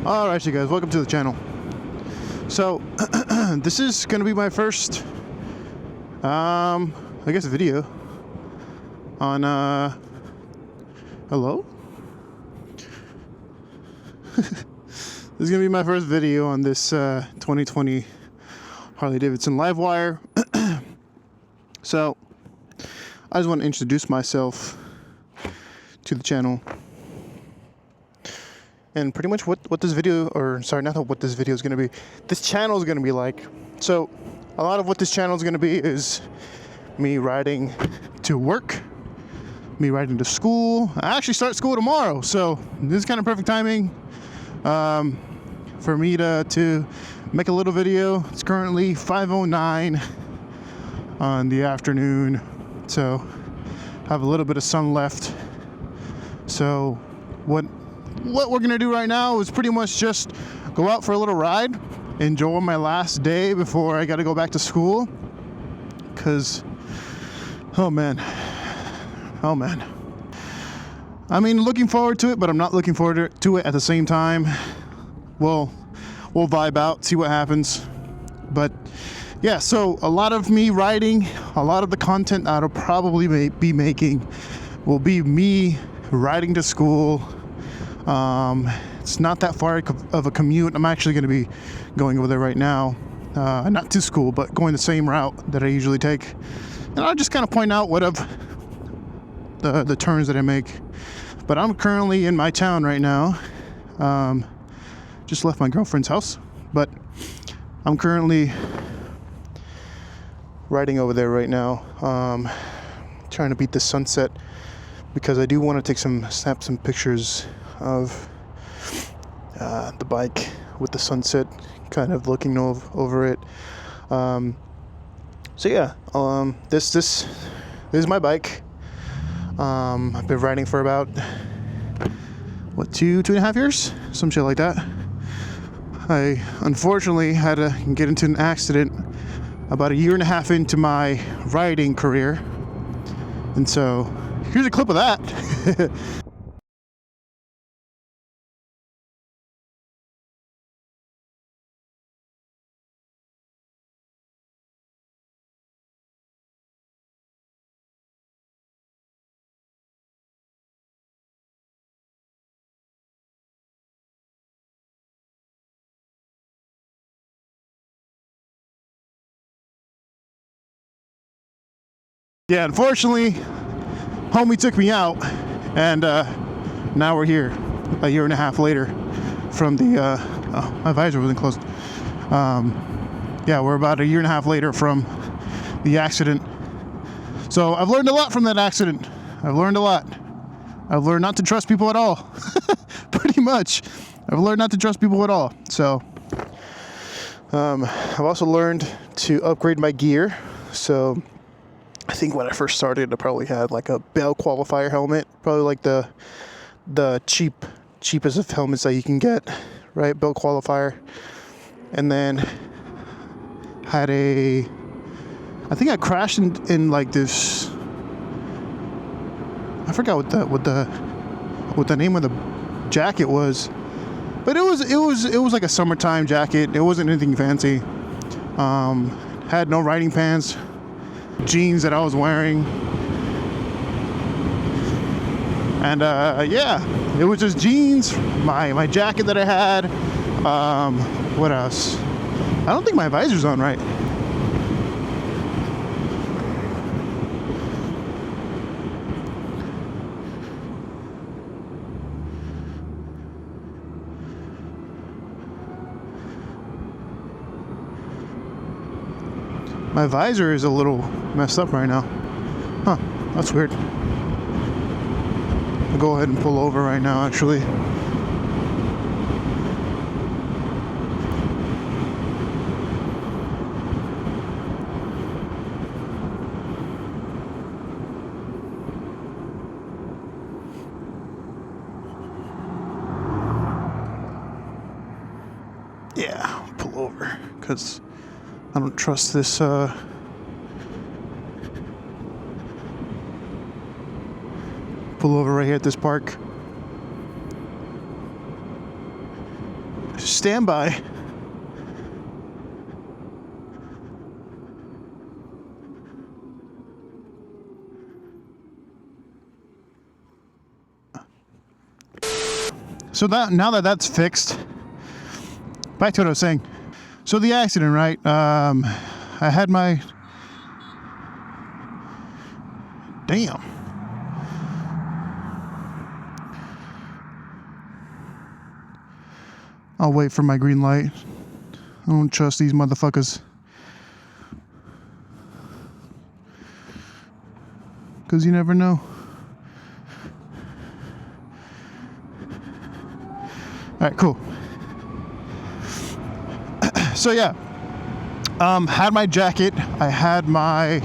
Alright, you guys, welcome to the channel. So, this is gonna be my first, I guess, video on, hello? This is gonna be my first video on this 2020 Harley Davidson Livewire. So, I just want to introduce myself to the channel. And pretty much what this video, or sorry, not what this video is going to be, this channel is going to be like. So, a lot of what this channel is going to be is me riding to work, me riding to school. I actually start school tomorrow, so this is kind of perfect timing for me to make a little video. It's currently 5:09 on the afternoon, so I have a little bit of sun left. So, what we're gonna do right now is pretty much just go out for a little ride, enjoy my last day before I gotta go back to school. Cause, oh man. I mean, looking forward to it, but I'm not looking forward to it at the same time. We'll vibe out, see what happens. But yeah, so a lot of me riding, a lot of the content I'll probably be making will be me riding to school. It's not that far of a commute. I'm actually going to be going over there right now, not to school, but going the same route that I usually take. And I'll just kind of point out what of the turns that I make. But I'm currently in my town right now. Just left my girlfriend's house, but I'm currently riding over there right now, trying to beat the sunset because I do want to snap some pictures of the bike with the sunset kind of looking over it. So yeah, this is my bike. I've been riding for about two and a half years, some shit like that. I unfortunately had to get into an accident about a year and a half into my riding career, and so here's a clip of that. Yeah, unfortunately, homie took me out, and now we're here a year and a half later from the, oh, my visor wasn't closed. Yeah, we're about a year and a half later from the accident. So I've learned a lot from that accident. I've learned a lot. I've learned not to trust people at all. Pretty much. I've learned not to trust people at all. So I've also learned to upgrade my gear. So I think when I first started, I probably had like a Bell qualifier helmet, probably like the cheapest of helmets that you can get, right? Bell qualifier. And then had I think I crashed in like this, I forgot what the name of the jacket was, but it was like a summertime jacket. It wasn't anything fancy. Had no riding pants, jeans that I was wearing, and yeah, it was just jeans, my jacket that I had. What else? I don't think my visor's on right. My visor is a little messed up right now. Huh, that's weird. I'll go ahead and pull over right now, actually. Yeah, I'll pull over, because I don't trust this, pull over right here at this park. stand by. So now that that's fixed, back to what I was saying. So the accident, right? I had my... Damn. I'll wait for my green light. I don't trust these motherfuckers. Because you never know. Alright, cool. So yeah, had my jacket, I had my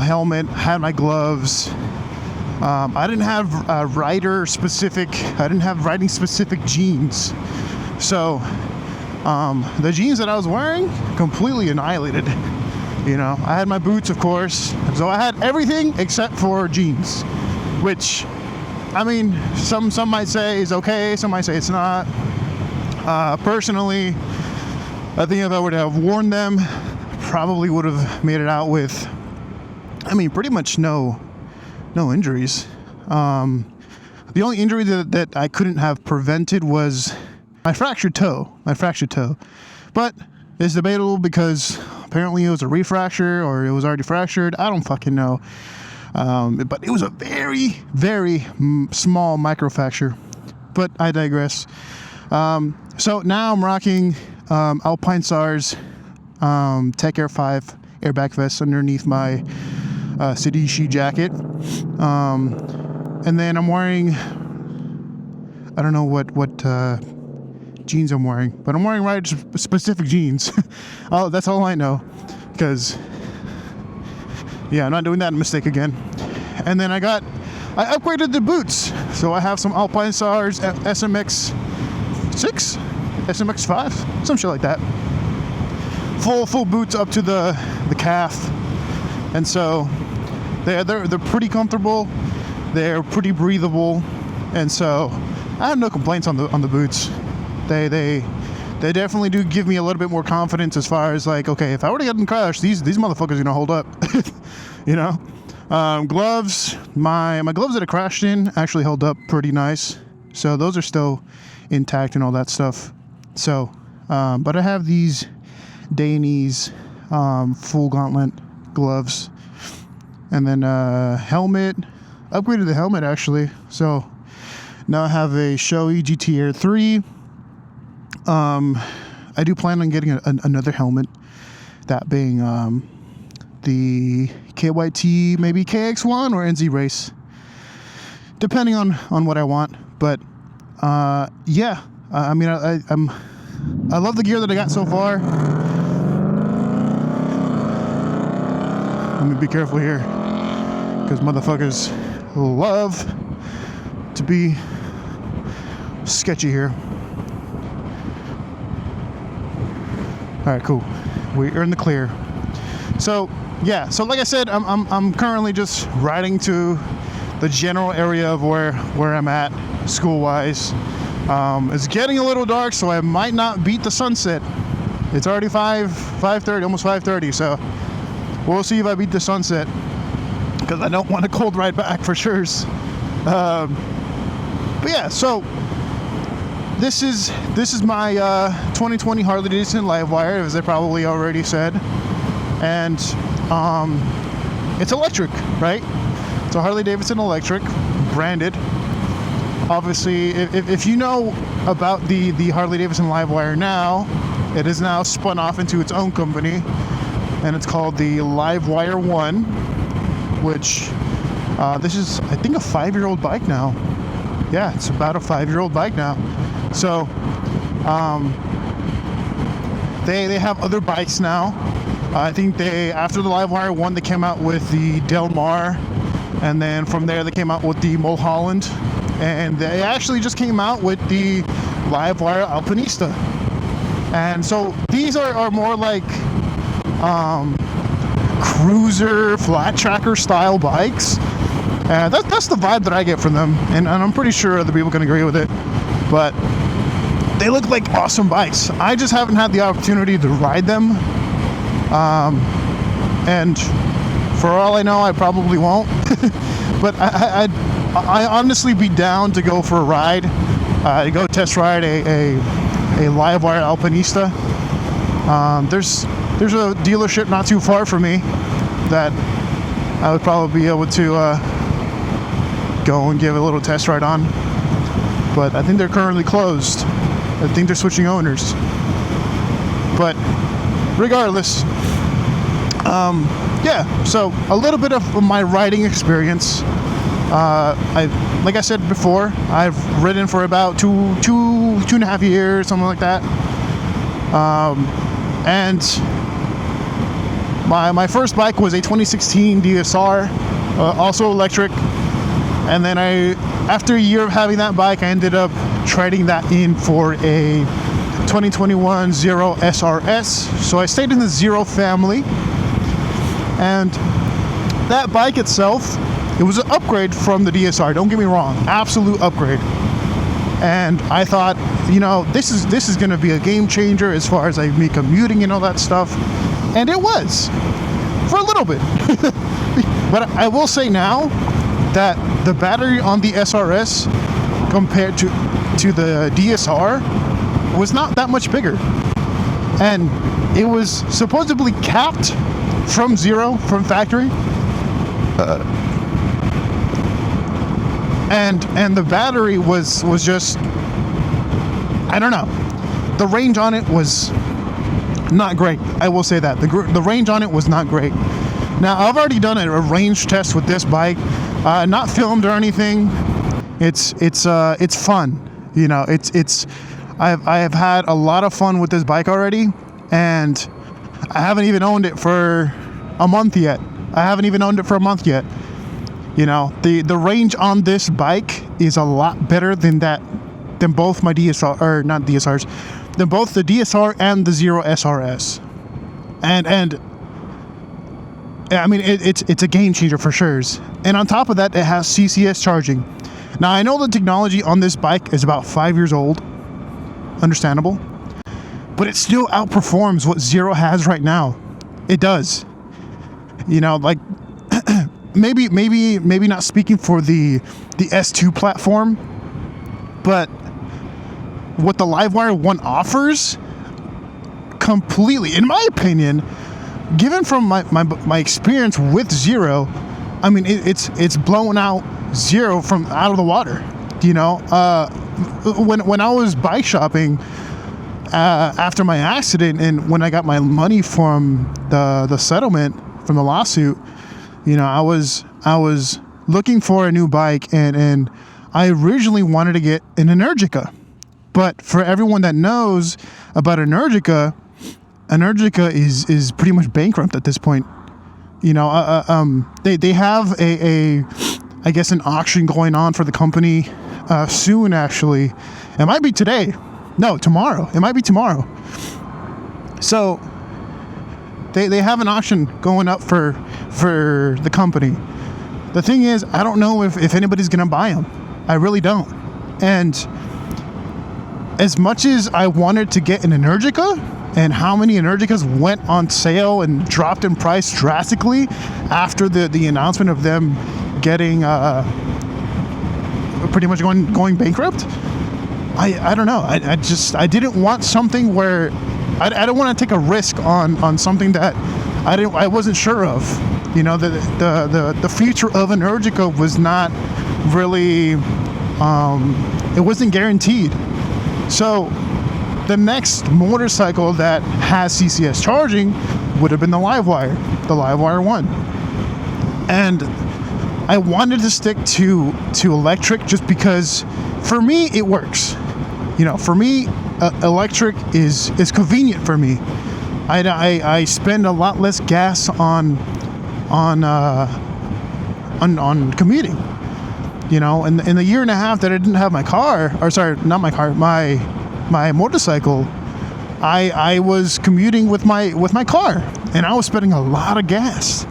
helmet, had my gloves. I didn't have riding specific jeans. So the jeans that I was wearing completely annihilated. You know, I had my boots, of course. So I had everything except for jeans, which, I mean, some might say is okay, some might say it's not. Personally, I think if I would have worn them, probably would have made it out with, I mean, pretty much no injuries. The only injury that I couldn't have prevented was my fractured toe. But it's debatable because apparently it was a refracture or it was already fractured. I don't fucking know. But it was a very, very small microfracture. But I digress. So now I'm rocking Alpine SARS Tech Air 5 airbag vest underneath my Sedishi jacket. And then I'm wearing, I don't know what jeans I'm wearing, but I'm wearing Rider specific jeans. Oh, that's all I know, because yeah, I'm not doing that mistake again. And then I upgraded the boots, so I have some Alpine SARS SMX 6, SMX 5, some shit like that. Full boots up to the calf, and so they're pretty comfortable. They're pretty breathable, and so I have no complaints on the boots. They definitely do give me a little bit more confidence as far as like, okay, if I were to get in a crash, these motherfuckers are gonna hold up. You know. Gloves, my gloves that I crashed in actually held up pretty nice, so those are still intact and all that stuff. So, but I have these Dainese full gauntlet gloves, and then helmet. Upgraded the helmet actually, so now I have a Shoei GT Air 3. I do plan on getting another helmet, that being the KYT, maybe KX1 or NZ Race, depending on what I want. But yeah, I mean, I love the gear that I got so far. Let me be careful here, because motherfuckers love to be sketchy here. All right, cool. We are in the clear. So yeah, so like I said, I'm currently just riding to the general area of where I'm at school-wise. It's getting a little dark, so I might not beat the sunset. It's already 5:30, almost 5:30. So we'll see if I beat the sunset, because I don't want a cold ride back for sure. But yeah, so this is my 2020 Harley Davidson Livewire, as I probably already said, and it's electric, right? It's a Harley Davidson electric, branded. Obviously, if you know about the Harley Davidson Livewire now, it is now spun off into its own company, and it's called the Livewire 1, which this is, I think, a 5-year-old bike now. Yeah, it's about a 5-year-old bike now. So they have other bikes now. I think after the Livewire 1, they came out with the Del Mar, and then from there they came out with the Mulholland, and they actually just came out with the Livewire Alpinista. And so these are more like cruiser, flat tracker style bikes. That's the vibe that I get from them, and I'm pretty sure other people can agree with it. But they look like awesome bikes. I just haven't had the opportunity to ride them, and for all I know, I probably won't. But I honestly be down to go for a ride, to go test ride a Livewire Alpinista. There's a dealership not too far from me that I would probably be able to go and give a little test ride on, but I think they're currently closed. I think they're switching owners. But regardless, yeah, so a little bit of my riding experience. Like I said before, I've ridden for about two and a half years, something like that. And my first bike was a 2016 DSR, also electric. And then after a year of having that bike, I ended up trading that in for a 2021 Zero SRS. So I stayed in the Zero family. And that bike itself, it was an upgrade from the DSR. Don't get me wrong, absolute upgrade. And I thought, you know, this is going to be a game changer as far as me commuting and all that stuff. And it was, for a little bit. But I will say now that the battery on the SRS compared to the DSR was not that much bigger. And it was supposedly capped from zero, from factory. And the battery was just, I don't know. The range on it was not great. I will say that. The range on it was not great. Now, I've already done a range test with this bike. Not filmed or anything. It's fun. You know, I have had a lot of fun with this bike already, and I haven't even owned it for a month yet. You know, the range on this bike is a lot better than both my DSR, or not DSRs, than both the DSR and the Zero SRS. And I mean, it's a game changer for sure. And on top of that, it has CCS charging. Now, I know the technology on this bike is about 5 years old. Understandable. But it still outperforms what Zero has right now. It does. You know, like, maybe not speaking for the S2 platform, but what the Livewire 1 offers, completely, in my opinion, given from my experience with Zero, I mean, it's blown out Zero from out of the water. You know, when I was bike shopping after my accident, and when I got my money from the settlement from the lawsuit, you know, I was looking for a new bike, and I originally wanted to get an Energica. But for everyone that knows about Energica is pretty much bankrupt at this point. You know, they have I guess an auction going on for the company soon. Actually, it might be today. No, tomorrow. It might be tomorrow. So they have an auction going up for the company. The thing is, I don't know if anybody's gonna buy them. I really don't. And as much as I wanted to get an Energica, and how many Energicas went on sale and dropped in price drastically after the announcement of them getting pretty much going bankrupt, I don't know. I didn't want something where I don't want to take a risk on something that I wasn't sure of. You know, the future of Energica was not really it wasn't guaranteed. So the next motorcycle that has CCS charging would have been the Livewire 1. And I wanted to stick to electric just because for me it works. You know, for me electric is convenient for me. I spend a lot less gas on commuting. You know, in the year and a half that I didn't have my car, or sorry, not my car, my motorcycle, I was commuting with my car, and I was spending a lot of gas.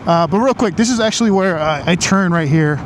But real quick, this is actually where I turn right here.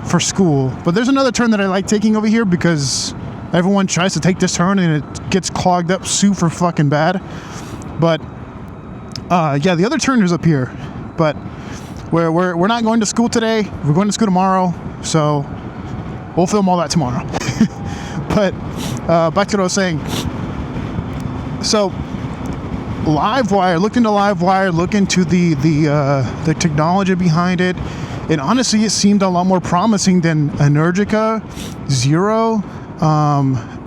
for school. But there's another turn that I like taking over here because everyone tries to take this turn and it gets clogged up super fucking bad. But yeah, the other turn is up here. But we're not going to school today. We're going to school tomorrow. So we'll film all that tomorrow. But back to what I was saying. So Livewire, looked into Livewire, looked into the technology behind it, and honestly, it seemed a lot more promising than Energica, Zero,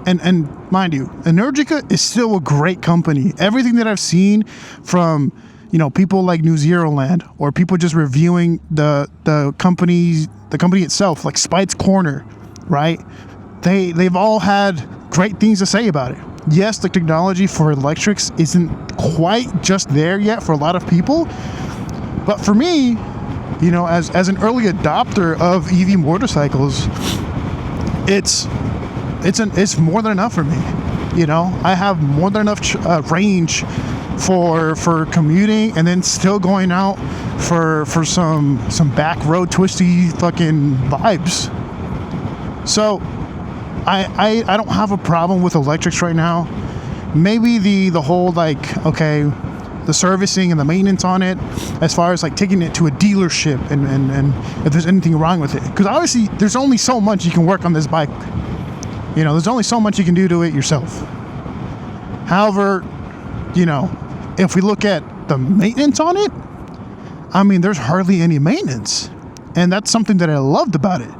and mind you, Energica is still a great company. Everything that I've seen from, you know, people like New Zero Land or people just reviewing the company itself, like Spite's Corner, right? They've all had great things to say about it. Yes, the technology for electrics isn't quite just there yet for a lot of people, but for me, you know, as an early adopter of EV motorcycles, it's more than enough for me. You know, I have more than enough range for commuting and then still going out for some back road twisty fucking vibes. So I don't have a problem with electrics right now. Maybe the whole, like, okay, the servicing and the maintenance on it, as far as like taking it to a dealership and if there's anything wrong with it, because obviously there's only so much you can work on this bike. You know, there's only so much you can do to it yourself. However, you know, if we look at the maintenance on it, I mean, there's hardly any maintenance, and that's something that I loved about it.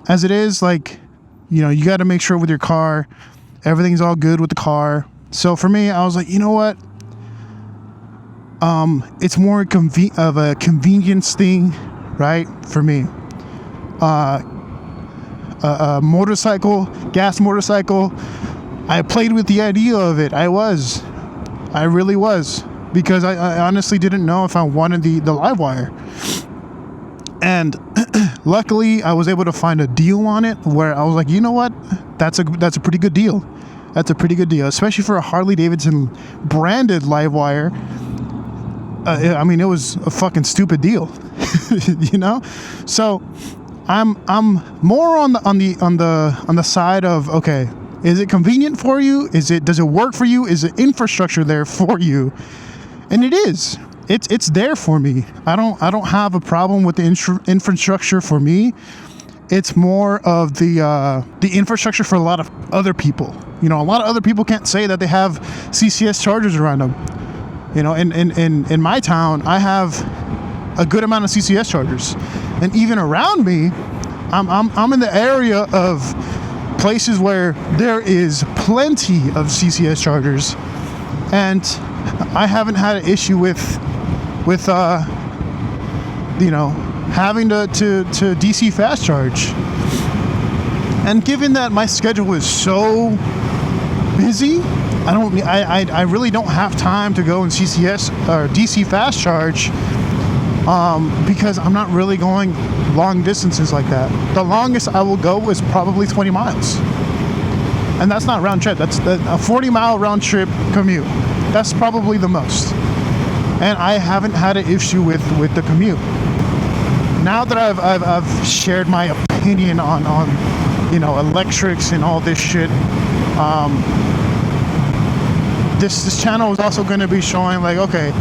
As it is, like, you know, you got to make sure with your car, everything's all good with the car. So for me, I was like, you know what? It's more of a convenience thing, right? For me, a motorcycle, gas motorcycle. I played with the idea of it. I really was, because I honestly didn't know if I wanted the Livewire. And luckily, I was able to find a deal on it where I was like, you know what? That's a pretty good deal. That's a pretty good deal, especially for a Harley Davidson branded Livewire. I mean, it was a fucking stupid deal, you know. So I'm more on the side of, okay, is it convenient for you? Does it work for you? Is the infrastructure there for you? And it is. It's there for me. I don't have a problem with the infrastructure for me. It's more of the infrastructure for a lot of other people. You know, a lot of other people can't say that they have CCS chargers around them. You know, in my town, I have a good amount of CCS chargers, and even around me, I'm in the area of places where there is plenty of CCS chargers, and I haven't had an issue with you know, having to DC fast charge. And given that my schedule is so busy, I really don't have time to go in CCS or DC fast charge, because I'm not really going long distances like that. The longest I will go is probably 20 miles, and that's not round trip. That's a 40-mile round trip commute. That's probably the most. And I haven't had an issue with the commute. Now that I've shared my opinion on you know, electrics and all this shit, this channel is also going to be showing, like, okay,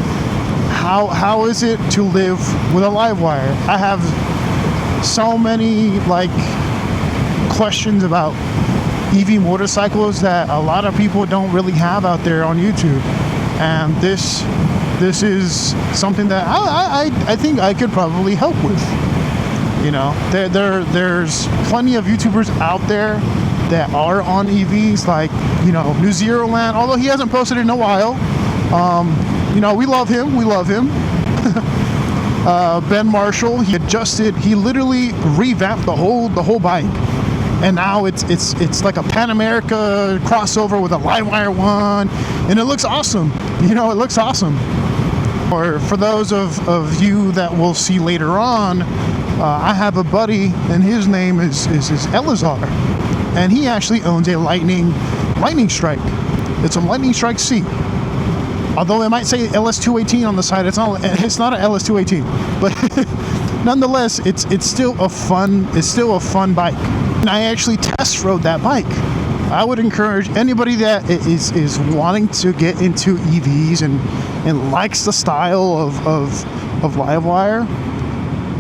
how is it to live with a Livewire? I have so many, like, questions about EV motorcycles that a lot of people don't really have out there on YouTube, and this is something that I think I could probably help with. You know, there's plenty of YouTubers out there that are on EVs, like, you know, New Zero Land, although he hasn't posted in a while. You know, we love him. Ben Marshall, he literally revamped the whole bike, and now it's like a Pan America crossover with a Livewire one, and it looks awesome. You know, it looks awesome. Or for those of you that will see later on, I have a buddy, and his name is Elazar, and he actually owns a Lightning Strike. It's a Lightning Strike C. Although it might say LS218 on the side, it's not an LS218. nonetheless, it's still a fun bike. And I actually test rode that bike. I would encourage anybody that is wanting to get into EVs and likes the style of Livewire.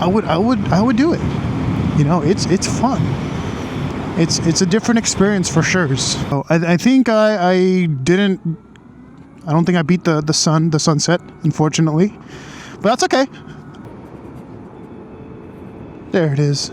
I would do it. You know, it's fun. It's a different experience for sure. So I think I don't think I beat the sunset, unfortunately, but that's okay. There it is.